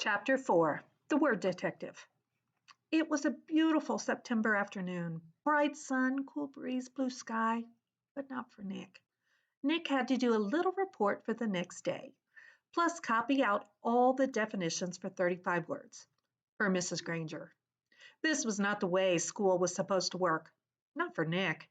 Chapter 4 The Word Detective. It was a beautiful September afternoon. Bright sun, cool breeze, blue sky, but not for Nick. Nick had to do a little report for the next day, plus copy out all the definitions for 35 words for Mrs. Granger. This was not the way school was supposed to work. Not for Nick.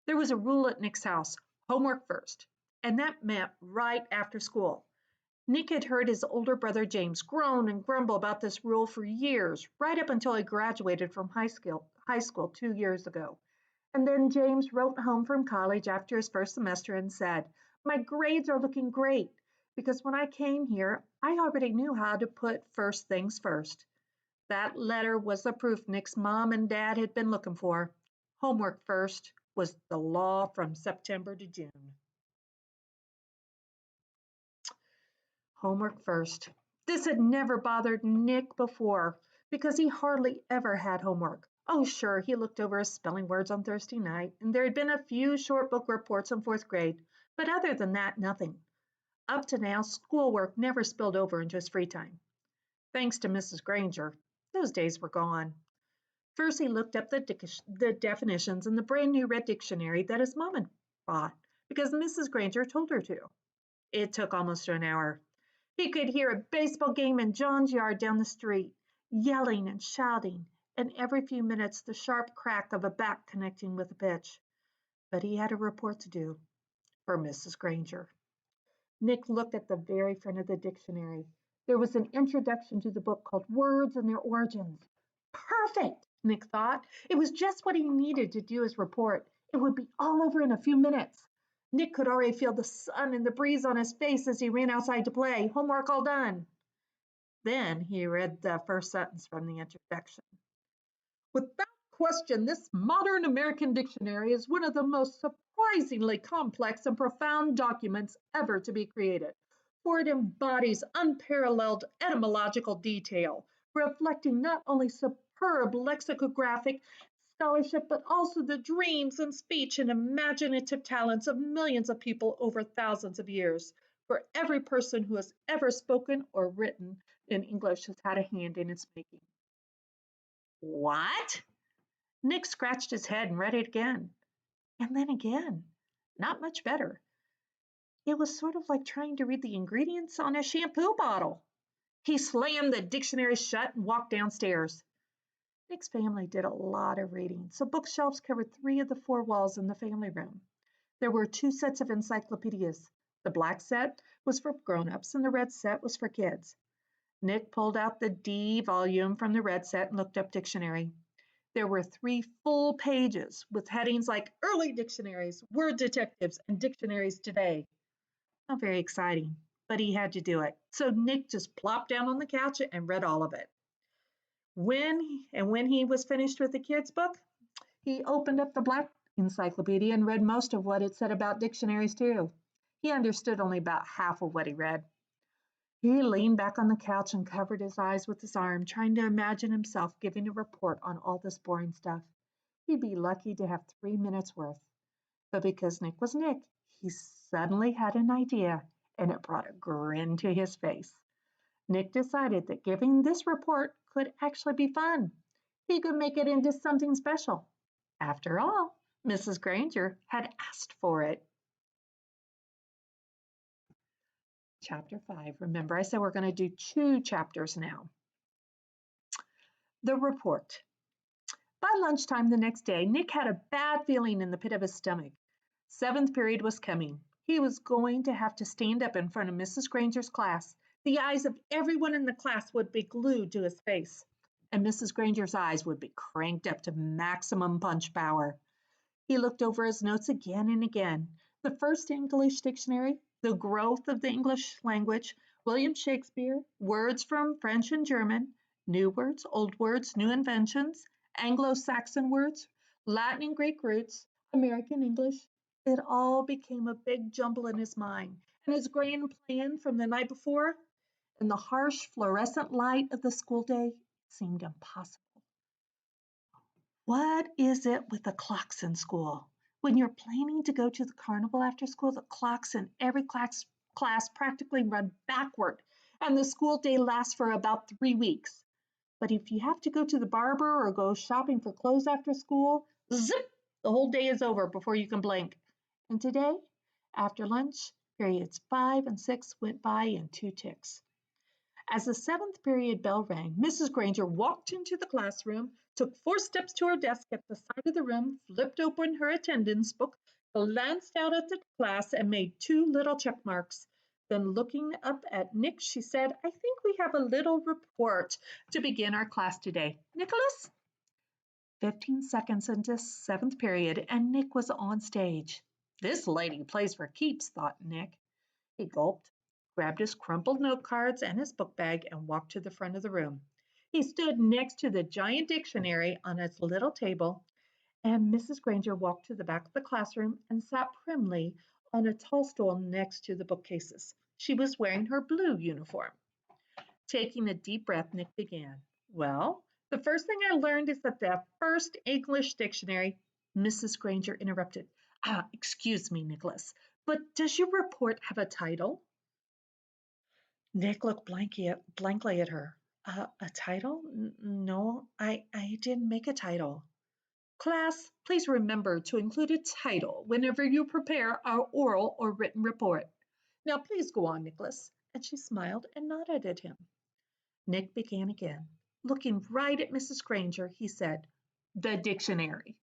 There was a rule at Nick's house: homework first, and that meant right after school. Nick had heard his older brother James groan and grumble about this rule for years, right up until he graduated from high school 2 years ago. And then James wrote home from college after his first semester and said, "My grades are looking great, because when I came here, I already knew how to put first things first." That letter was the proof Nick's mom and dad had been looking for. Homework first was the law from September to June. Homework first. This had never bothered Nick before because he hardly ever had homework. Oh, sure, he looked over his spelling words on Thursday night, and there had been a few short book reports in fourth grade, but other than that, nothing. Up to now, schoolwork never spilled over into his free time. Thanks to Mrs. Granger, those days were gone. First, he looked up the definitions in the brand new red dictionary that his mom had bought because Mrs. Granger told her to. It took almost an hour. He could hear a baseball game in John's yard down the street, yelling and shouting, and every few minutes the sharp crack of a bat connecting with a pitch. But he had a report to do for Mrs. Granger. Nick looked at the very front of the dictionary. There was an introduction to the book called Words and Their Origins. Perfect, Nick thought. It was just what he needed to do his report. It would be all over in a few minutes. Nick could already feel the sun and the breeze on his face as he ran outside to play. Homework all done. Then he read the first sentence from the introduction. Without question, this modern American dictionary is one of the most surprisingly complex and profound documents ever to be created, for it embodies unparalleled etymological detail, reflecting not only superb lexicographic scholarship, but also the dreams and speech and imaginative talents of millions of people over thousands of years. For every person who has ever spoken or written in English has had a hand in its making. What? Nick scratched his head and read it again. And then again. Not much better. It was sort of like trying to read the ingredients on a shampoo bottle. He slammed the dictionary shut and walked downstairs. Nick's family did a lot of reading, so bookshelves covered 3 of the 4 walls in the family room. There were 2 sets of encyclopedias. The black set was for grown-ups and the red set was for kids. Nick pulled out the D volume from the red set and looked up dictionary. There were 3 full pages with headings like Early Dictionaries, Word Detectives, and Dictionaries Today. Not very exciting, but he had to do it. So Nick just plopped down on the couch and read all of it. When he was finished with the kids' book, he opened up the black encyclopedia and read most of what it said about dictionaries too. He understood only about half of what he read. He leaned back on the couch and covered his eyes with his arm, trying to imagine himself giving a report on all this boring stuff. He'd be lucky to have 3 minutes worth. But because Nick was Nick, he suddenly had an idea, and it brought a grin to his face. Nick decided that giving this report could actually be fun. He could make it into something special. After all, Mrs. Granger had asked for it. Chapter 5. Remember, I said we're going to do 2 chapters now. The report. By lunchtime the next day, Nick had a bad feeling in the pit of his stomach. 7th period was coming. He was going to have to stand up in front of Mrs. Granger's class. The eyes of everyone in the class would be glued to his face, and Mrs. Granger's eyes would be cranked up to maximum punch power. He looked over his notes again and again. The first English dictionary, the growth of the English language, William Shakespeare, words from French and German, new words, old words, new inventions, Anglo-Saxon words, Latin and Greek roots, American English. It all became a big jumble in his mind, and his grand plan from the night before, in the harsh fluorescent light of the school day, seemed impossible. What is it with the clocks in school? When you're planning to go to the carnival after school, the clocks in every class practically run backward and the school day lasts for about 3 weeks. But if you have to go to the barber or go shopping for clothes after school, zip, the whole day is over before you can blink. And today, after lunch, periods 5 and 6 went by in 2 ticks. As the seventh period bell rang, Mrs. Granger walked into the classroom, took 4 steps to her desk at the side of the room, flipped open her attendance book, glanced out at the class, and made 2 little check marks. Then, looking up at Nick, she said, I think we have a little report to begin our class today. Nicholas? 15 seconds into seventh period, and Nick was on stage. This lady plays for keeps, thought Nick. He gulped, grabbed his crumpled note cards and his book bag, and walked to the front of the room. He stood next to the giant dictionary on its little table, and Mrs. Granger walked to the back of the classroom and sat primly on a tall stool next to the bookcases. She was wearing her blue uniform. Taking a deep breath, Nick began. Well, the first thing I learned is that the first English dictionary, Mrs. Granger interrupted. Excuse me, Nicholas, but does your report have a title? Nick looked blankly at her. A title? No, I didn't make a title. Class, please remember to include a title whenever you prepare our oral or written report. Now, please go on, Nicholas. And she smiled and nodded at him. Nick began again. Looking right at Mrs. Granger, he said, The dictionary.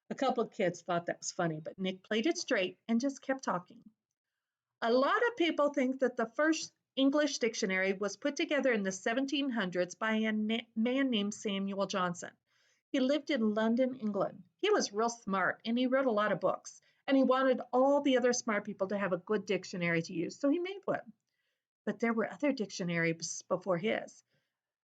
A couple of kids thought that was funny, but Nick played it straight and just kept talking. A lot of people think that the first English dictionary was put together in the 1700s by a man named Samuel Johnson. He lived in London, England. He was real smart and he wrote a lot of books. And he wanted all the other smart people to have a good dictionary to use, so he made one. But there were other dictionaries before his.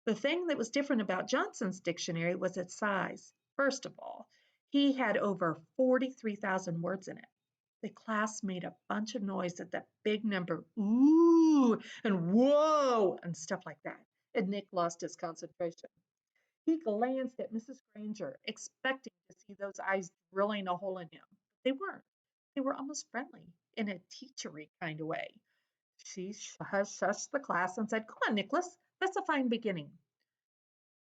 The thing that was different about Johnson's dictionary was its size. First of all, he had over 43,000 words in it. The class made a bunch of noise at that big number, ooh, and whoa, and stuff like that. And Nick lost his concentration. He glanced at Mrs. Granger, expecting to see those eyes drilling a hole in him. They weren't. They were almost friendly, in a teachery kind of way. She hushed the class and said, Come on, Nicholas, that's a fine beginning.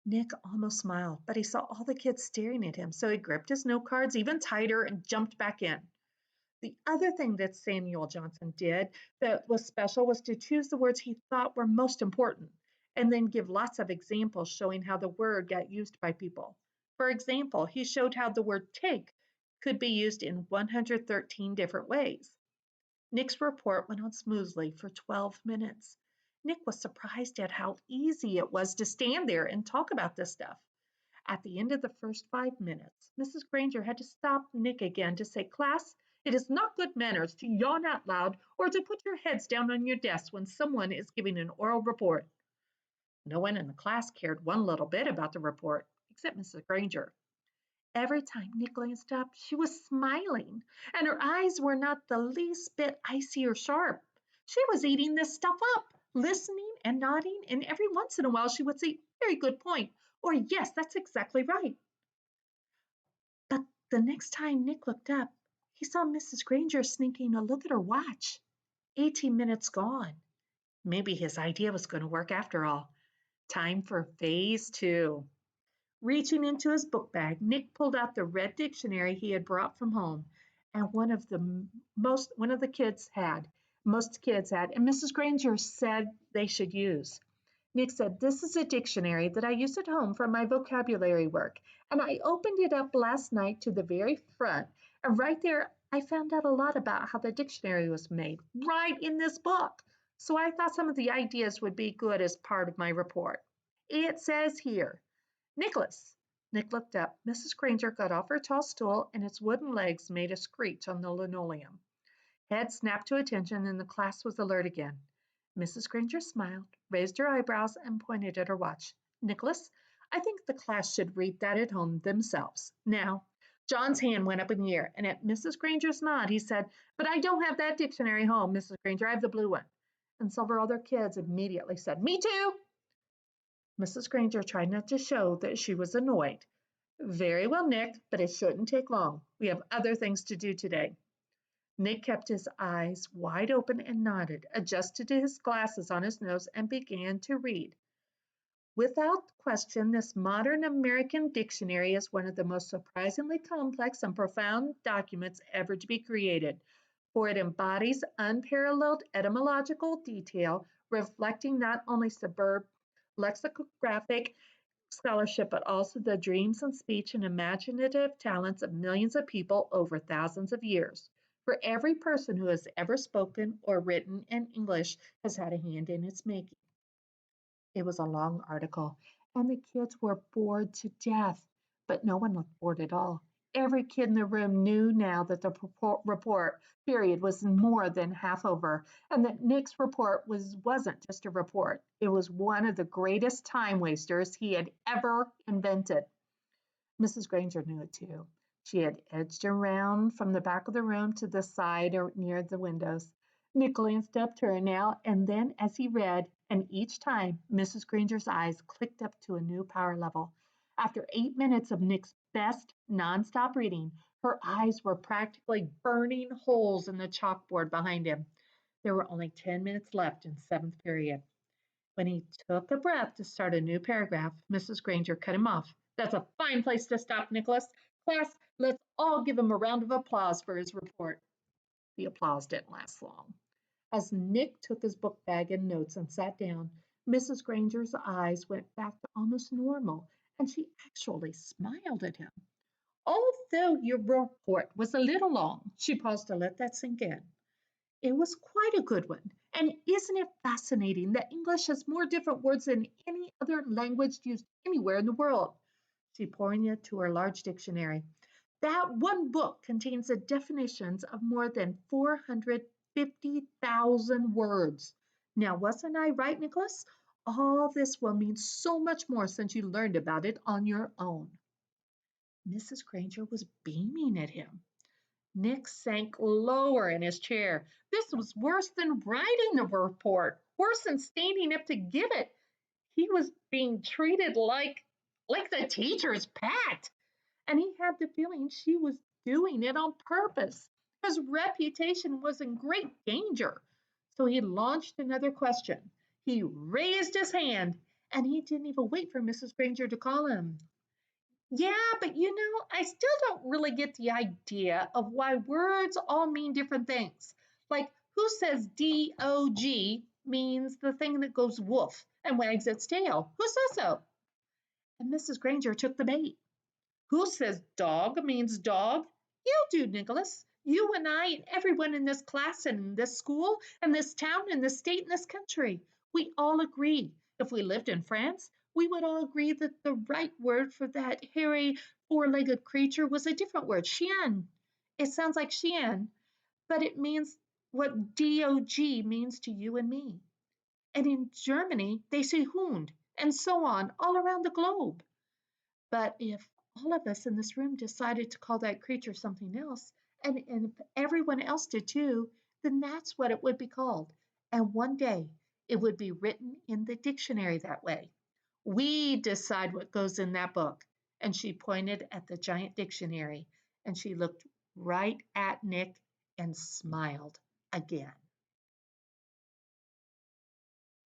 Nick almost smiled, but he saw all the kids staring at him, so he gripped his note cards even tighter and jumped back in. The other thing that Samuel Johnson did that was special was to choose the words he thought were most important and then give lots of examples showing how the word got used by people. For example, he showed how the word take could be used in 113 different ways. Nick's report went on smoothly for 12 minutes. Nick was surprised at how easy it was to stand there and talk about this stuff. At the end of the first 5 minutes, Mrs. Granger had to stop Nick again to say, Class, it is not good manners to yawn out loud or to put your heads down on your desks when someone is giving an oral report. No one in the class cared one little bit about the report, except Mrs. Granger. Every time Nick glanced up, she was smiling, and her eyes were not the least bit icy or sharp. She was eating this stuff up, listening and nodding, and every once in a while she would say, Very good point, or Yes, that's exactly right. But the next time Nick looked up, he saw Mrs. Granger sneaking a look at her watch. 18 minutes gone. Maybe his idea was going to work after all. Time for phase two. Reaching into his book bag, Nick pulled out the red dictionary he had brought from home, and one of the kids had, most kids had, and Mrs. Granger said they should use. Nick said, This is a dictionary that I use at home for my vocabulary work, and I opened it up last night to the very front, and right there I found out a lot about how the dictionary was made, right in this book. So I thought some of the ideas would be good as part of my report. It says here, Nicholas. Nick looked up. Mrs. Granger got off her tall stool, and its wooden legs made a screech on the linoleum. Head snapped to attention, and the class was alert again. Mrs. Granger smiled, raised her eyebrows, and pointed at her watch. Nicholas, I think the class should read that at home themselves. Now, John's hand went up in the air, and at Mrs. Granger's nod, he said, But I don't have that dictionary home, Mrs. Granger. I have the blue one. And several other kids immediately said, Me too. Mrs. Granger tried not to show that she was annoyed. Very well, Nick, but it shouldn't take long. We have other things to do today. Nick kept his eyes wide open and nodded, adjusted his glasses on his nose, and began to read. Without question, this modern American dictionary is one of the most surprisingly complex and profound documents ever to be created, for it embodies unparalleled etymological detail, reflecting not only superb lexicographic scholarship, but also the dreams and speech and imaginative talents of millions of people over thousands of years. For every person who has ever spoken or written in English has had a hand in its making. It was a long article, and the kids were bored to death, but no one looked bored at all. Every kid in the room knew now that the report period was more than half over, and that Nick's report wasn't just a report. It was one of the greatest time wasters he had ever invented. Mrs. Granger knew it too. She had edged around from the back of the room to the side or near the windows. Nick glanced up to her now and then as he read, and each time Mrs. Granger's eyes clicked up to a new power level. After 8 minutes of Nick's best nonstop reading, her eyes were practically burning holes in the chalkboard behind him. There were only 10 minutes left in seventh period. When he took a breath to start a new paragraph, Mrs. Granger cut him off. That's a fine place to stop, Nicholas. Class, let's all give him a round of applause for his report. The applause didn't last long. As Nick took his book bag and notes and sat down, Mrs. Granger's eyes went back to almost normal, and she actually smiled at him. Although your report was a little long, she paused to let that sink in. It was quite a good one. And isn't it fascinating that English has more different words than any other language used anywhere in the world? She pointed to her large dictionary. That one book contains the definitions of more than 450,000 words. Now, wasn't I right, Nicholas? All this will mean so much more since you learned about it on your own. Mrs. Granger was beaming at him. Nick sank lower in his chair. This was worse than writing the report, worse than standing up to give it. He was being treated like the teacher's pet, and he had the feeling she was doing it on purpose. His reputation was in great danger. So he launched another question. He raised his hand, and he didn't even wait for Mrs. Granger to call him. Yeah, but I still don't really get the idea of why words all mean different things. Like, who says DOG means the thing that goes woof and wags its tail? Who says so? And Mrs. Granger took the bait. Who says dog means dog? You do, Nicholas. You and I and everyone in this class and in this school and this town and this state and this country. We all agree. If we lived in France, we would all agree that the right word for that hairy, four-legged creature was a different word, chien. It sounds like chien, but it means what DOG means to you and me. And in Germany, they say Hund, and so on, all around the globe. But if all of us in this room decided to call that creature something else, and if everyone else did too, then that's what it would be called. And one day it would be written in the dictionary that way. We decide what goes in that book. And she pointed at the giant dictionary, and she looked right at Nick and smiled again.